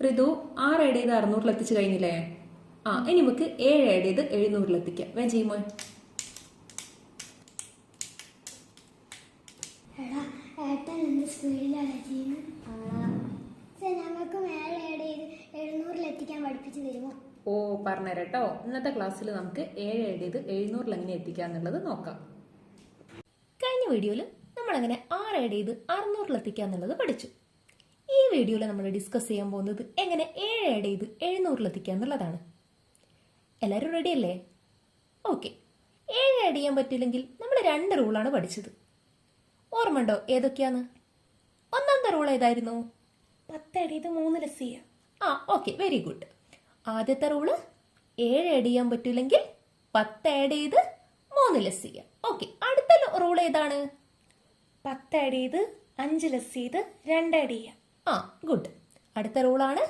ഋതു 6 add ചെയ്ത് 600 എത്തിച്ചു കഴിഞ്ഞില്ലേ? ഇനി നമുക്ക് 7 ആഡ് ചെയ്ത് 700 എത്തിക്കാം. വേഗം ചെയ്യുമോ? പറഞ്ഞുതരാട്ടോ. ഇന്നത്തെ ക്ലാസ്സിൽ നമുക്ക് 7 ആഡ് ചെയ്ത് 700 എങ്ങനെ എത്തിക്കാന്നുള്ളത് നോക്കാം. കഴിഞ്ഞ വീഡിയോയിൽ നമ്മളെങ്ങനെ 6 ആഡ് ചെയ്ത് 600 എത്തിക്കാന്നുള്ളത് പഠിച്ചു. ഈ വീഡിയോയിൽ നമ്മൾ ഡിസ്കസ് ചെയ്യാൻ പോകുന്നത് എങ്ങനെ 7 ആഡ് ചെയ്ത് 700 എത്തിക്കാന്നുള്ളതാണ്. എല്ലാവരും റെഡി അല്ലേ? ഓക്കെ. 7 ആഡ് ചെയ്യാൻ പറ്റില്ലെങ്കിൽ നമ്മൾ 2 റൂളാണ് പഠിച്ചത്. ഓർമ്മയുണ്ടോ ഏതൊക്കെയാന്ന്? ഒന്നാമത്തെ റൂൾ ഏതായിരുന്നു? 10 ആഡ് ചെയ്ത് 3 ലെസ് ചെയ്യാം. Okay, very good. ആദ്യത്തെ റൂള് 7 ആഡ് ചെയ്യാൻ പറ്റില്ലെങ്കിൽ 10 ആഡ് ചെയ്ത് 3 ലെസ് ചെയ്യാം. ഓക്കെ, അടുത്ത റൂൾ ഏതാണ്? 10 ആഡ് ചെയ്ത് 5 ലെസ് ചെയ്ത് 2 ആഡ് ചെയ്യാം. ഗുഡ്. അടുത്ത റൂളാണ്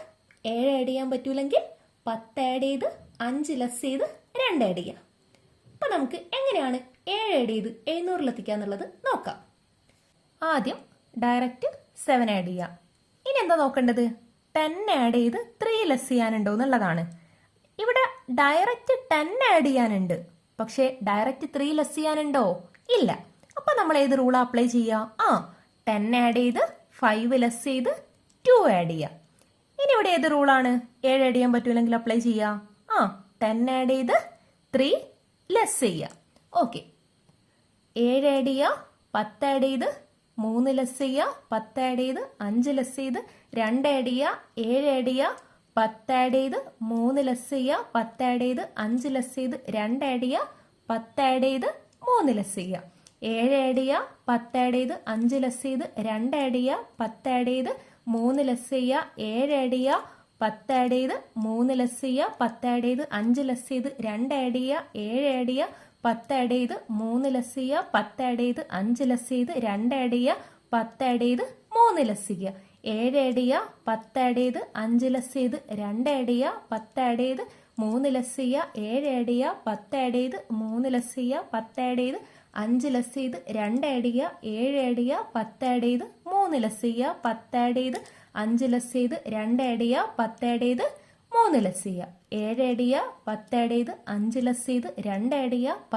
7 ആഡ് ചെയ്യാൻ പറ്റൂലെങ്കിൽ 10 ആഡ് ചെയ്ത് 5 ലെസ് ചെയ്ത് 2 ആഡ് ചെയ്യാം. അപ്പൊ നമുക്ക് എങ്ങനെയാണ് 7 ആഡ് ചെയ്ത് 700 എത്തിക്കാന്നുള്ളത് നോക്കാം. ആദ്യം ഡയറക്റ്റ് 7 ആഡ് ചെയ്യാം. ഇനി എന്താ നോക്കേണ്ടത്? 10 ആഡ് ചെയ്ത് 3 ലെസ് ചെയ്യാനുണ്ടോ എന്നുള്ളതാണ്. ഇവിടെ ഡയറക്റ്റ് 10 ആഡ് ചെയ്യാനുണ്ട്, പക്ഷെ ഡയറക്റ്റ് 3 ലെസ് ചെയ്യാനുണ്ടോ? ഇല്ല. അപ്പൊ നമ്മൾ ഏത് റൂളാ അപ്ലൈ ചെയ്യുക? 10 ആഡ് ചെയ്ത് 5 ലെസ് ചെയ്ത് 2 ആഡ് ചെയ്യാം. ഇനി ഇവിടെ ഏത് റൂളാണ് 7 ആഡ് ചെയ്യാൻ പറ്റൂലെങ്കിൽ അപ്ലൈ ചെയ്യുക? 10 ആഡ് ചെയ്ത് 3 ലെസ് ചെയ്യുക. ഓക്കെ, 7 ആഡ് ചെയ്യുക, 10 ആഡ് ചെയ്ത് 3 ലെസ് ചെയ്യുക, 10 ആഡ് ചെയ്ത് 5 ലെസ് ചെയ്ത് 2 ആഡ് ചെയ്യുക, 7 ആഡ് ചെയ്യുക, 10 ആഡ് ചെയ്ത് 3 ലെസ് ചെയ്യുക, 10 ആഡ് ചെയ്ത് 5 ലെസ് ചെയ്ത് 2 ആഡ് ചെയ്യുക, 10 ആഡ് ചെയ്ത് 3 ലെസ് ചെയ്യുക, 7 ആഡ് ചെയ്യുക, 10 ആഡ് ചെയ്ത് 5 ലെസ് ചെയ്ത് 2 ആഡ് ചെയ്യുക, 10 ആഡ് ചെയ്ത് 3 ലെസ് ചെയ്യുക, 7 ആഡ് ചെയ്യുക, 10 ആഡ് ചെയ്ത് 3 ലെസ് ചെയ്യുക, 10 ആഡ് ചെയ്ത് 5 ലെസ് ചെയ്ത് 2 ആഡ് ചെയ്യുക, 7 ആഡ് ചെയ്യുക, 10 ആഡ് ചെയ്ത് 3 ലെസ് ചെയ്യുക, 10 ആഡ് ചെയ്ത് 5 ലെസ് ചെയ്ത് 2 ആഡ് ചെയ്യുക, 10 ആഡ് ചെയ്ത് 3 ലെസ് ചെയ്യുക, 7 ആഡ് ചെയ്യുക, 10 ആഡ് ചെയ്ത് 5 ലെസ് ചെയ്ത് 2 ആഡ് ചെയ്യുക, 10 ആഡ് ചെയ്ത് 3 ലെസ് ചെയ്യുക, 7 ആഡ് ചെയ്യുക, 10 ആഡ് ചെയ്ത് 3 ലെസ് ചെയ്യുക, 10 ആഡ് ചെയ്ത് 5 ലെസ് ചെയ്ത് 2 ആഡ് ചെയ്യുക, 7 ആഡ് ചെയ്യുക, 10 ആഡ് ചെയ്ത് 3 ലെസ് ചെയ്യുക, 10 ആഡ് ചെയ്ത് 5 ലെസ് ചെയ്ത് 2 ആഡ് ചെയ്യുക, 10 ആഡ് ചെയ്ത് 3 ലെസ് ചെയ്യുക, 7 ആഡ് ചെയ്യുക, 10 ആഡ് ചെയ്ത് 5 ലെസ് ചെയ്ത് 2 ആഡ് ചെയ്യുക, 10 ആഡ് ചെയ്ത് 3 ലെസ് ചെയ്യുക, 7 ആഡ് ചെയ്യുക, 10 ആഡ് ചെയ്ത് 3 ലെസ് ചെയ്യുക, 10 ആഡ് ചെയ്ത് 5 ലെസ് ചെയ്ത് 2 ആഡ് ചെയ്യുക, 7 ആഡ് ചെയ്യുക, 10 ആഡ് ചെയ്ത് 3 ലെസ് ചെയ്യുക, 10 ആഡ് ചെയ്ത് 5 ലെസ് ചെയ്ത് 2 ആഡ് ചെയ്യുക, 10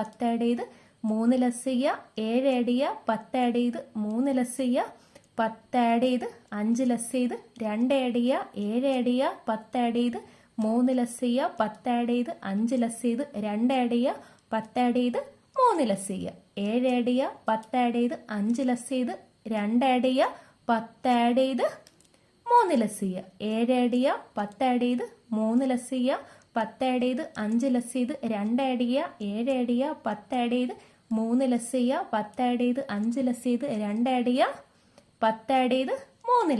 ആഡ് ചെയ്ത് 3 ലെസ് ചെയ്യുക, 7 ആഡ് ചെയ്യുക, 10 ആഡ് ചെയ്ത് 5 ലെസ് ചെയ്ത് 2 ആഡ് ചെയ്യുക, 10 ആഡ് ചെയ്ത് 3 ലെസ് ചെയ്യുക, 7 ആഡ് ചെയ്യുക, 10 ആഡ് ചെയ്ത് 3 ലെസ് ചെയ്യുക,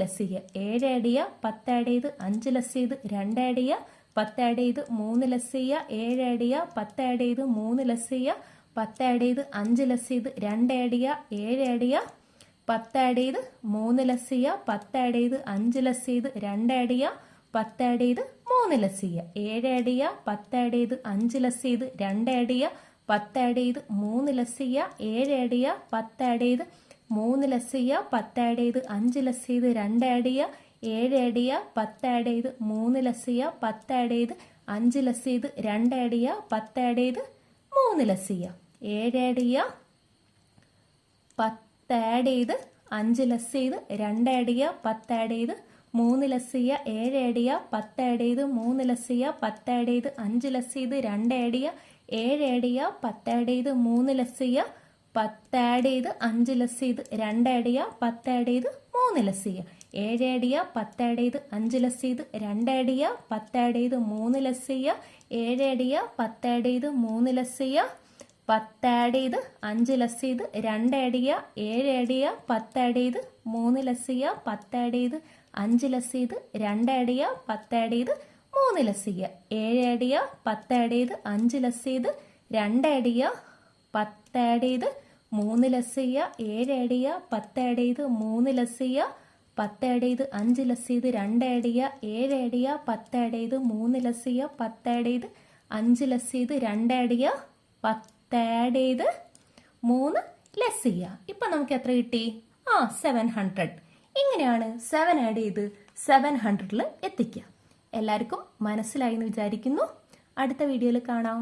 10 ആഡ് ചെയ്ത് 5 ലെസ് ചെയ്ത് 2 ആഡ് ചെയ്യുക, 7 ആഡ് ചെയ്യുക, 10 ആഡ് ചെയ്ത് 3 ലെസ് ചെയ്യുക, 10 ആഡ് ചെയ്ത് 5 ലെസ് ചെയ്ത് 2 ആഡ് ചെയ്യുക, 10 ആഡ് ചെയ്ത് 3 ലെസ് ചെയ്യുക, 7 ആഡ് ചെയ്യുക, 10 ആഡ് ചെയ്ത് 5 ലെസ് ചെയ്ത് 2 ആഡ് ചെയ്യുക, 10 ആഡ് ചെയ്ത് 3 ലെസ് ചെയ്യുക, 7 ആഡ് ചെയ്യുക, 10 ആഡ് ചെയ്ത് 3 ലെസ് ചെയ്യുക, 10 ആഡ് ചെയ്ത് 5 ലെസ് ചെയ്ത് 2 ആഡ് ചെയ്യുക, 7 ആഡ് ചെയ്യുക, 10 ആഡ് ചെയ്ത് 3 ലെസ് ചെയ്യുക, 10 ആഡ് ചെയ്ത് 5 ലെസ് ചെയ്ത് 2 ആഡ് ചെയ്യുക, 10 ആഡ് ചെയ്ത് 3 ലെസ് ചെയ്യുക, 7 ആഡ് ചെയ്യുക, 10 ആഡ് ചെയ്ത് 5 ലെസ് ചെയ്ത് 2 ആഡ് ചെയ്യുക, 10 ആഡ് ചെയ്ത് 3 ലെസ് ചെയ്യുക, 7 ആഡ് ചെയ്യുക, 10 ആഡ് ചെയ്ത് 3 ലെസ് ചെയ്യുക, 10 ആഡ് ചെയ്ത് 5 ലെസ് ചെയ്ത് 2 ആഡ് ചെയ്യുക, 7 ആഡ് ചെയ്യുക, 10 ആഡ് ചെയ്ത് 3 ലെസ് ചെയ്യുക, 10 ആഡ് ചെയ്ത് 5 ലെസ് ചെയ്ത് 2 ആഡ് ചെയ്യുക, 10 ആഡ് ചെയ്ത് 3 ലെസ് ചെയ്യുക, 7 ആഡ് ചെയ്യുക, 10 ആഡ് ചെയ്ത് 5 ലെസ് ചെയ്ത് 2 ആഡ് ചെയ്യുക, 10 ആഡ് ചെയ്ത് 3 ലെസ് ചെയ്യുക, 7 ആഡ് ചെയ്യുക, 10 ആഡ് ചെയ്ത് 3 ലെസ് ചെയ്യുക, 10 ആഡ് ചെയ്ത് 5 ലെസ് ചെയ്ത് 2 ആഡ് ചെയ്യുക, 7 ആഡ് ചെയ്യുക, 10 ആഡ് ചെയ്ത് 3 ലെസ് ചെയ്യുക, 10 ആഡ് ചെയ്ത് 5 ലെസ് ചെയ്ത് 2 ആഡ് ചെയ്യുക, 10 ആഡ് ചെയ്ത് 3 ലെസ് ചെയ്യുക, 7 ആഡ് ചെയ്യുക, 10 ആഡ് ചെയ്ത് 5 ലെസ് ചെയ്ത് 2 ആഡ് ചെയ്യുക, 10 ആഡ് ചെയ്ത് 3 ലെസ് ചെയ്യുക, 7 ആഡ് ചെയ്യുക, 10 ആഡ് ചെയ്ത് 3 ലെസ് ചെയ്യുക, 10 ആഡ് ചെയ്ത് 5 ലെസ് ചെയ്ത് 2 ആഡ് ചെയ്യുക, 7 ആഡ് ചെയ്യുക, 10 ആഡ് ചെയ്ത് 3 ലെസ് ചെയ്യുക, 10 ആഡ് ചെയ്ത് 5 ലെസ് ചെയ്ത് 2 ആഡ് ചെയ്യുക, 10 ആഡ് ചെയ്ത് 3 ലെസ് ചെയ്യുക, 7 ആഡ് ചെയ്യുക, 10 ആഡ് ചെയ്ത് 5 ലെസ് ചെയ്ത് 2 ആഡ് ചെയ്യുക, 10 ആഡ് ചെയ്ത് 3 ലെസ് ചെയ്യുക, 7 ആഡ് ചെയ്യുക, 10 ആഡ് ചെയ്ത് 3 ലെസ് ചെയ്യുക, 10 ആഡ് ചെയ്ത് 5 ലെസ് ചെയ്ത് 2 ആഡ് ചെയ്യുക, 7 ആഡ് ചെയ്യുക, 10 ആഡ് ചെയ്ത് 3 ലെസ് ചെയ്യുക, 10 ആഡ് ചെയ്ത് 5 ലെസ് ചെയ്ത് 2 ആഡ് ചെയ്യുക, 10 ആഡ് ചെയ്ത് 3 ലെസ് ചെയ്യുക. ഇപ്പൊ നമുക്ക് എത്ര കിട്ടി? 700. ഇങ്ങനെയാണ് 7 ആഡ് ചെയ്ത് 700-ൽ എത്തിക്കുക. എല്ലാവർക്കും മനസ്സിലായി എന്ന് വിചാരിക്കുന്നു. അടുത്ത വീഡിയോയിൽ കാണാം.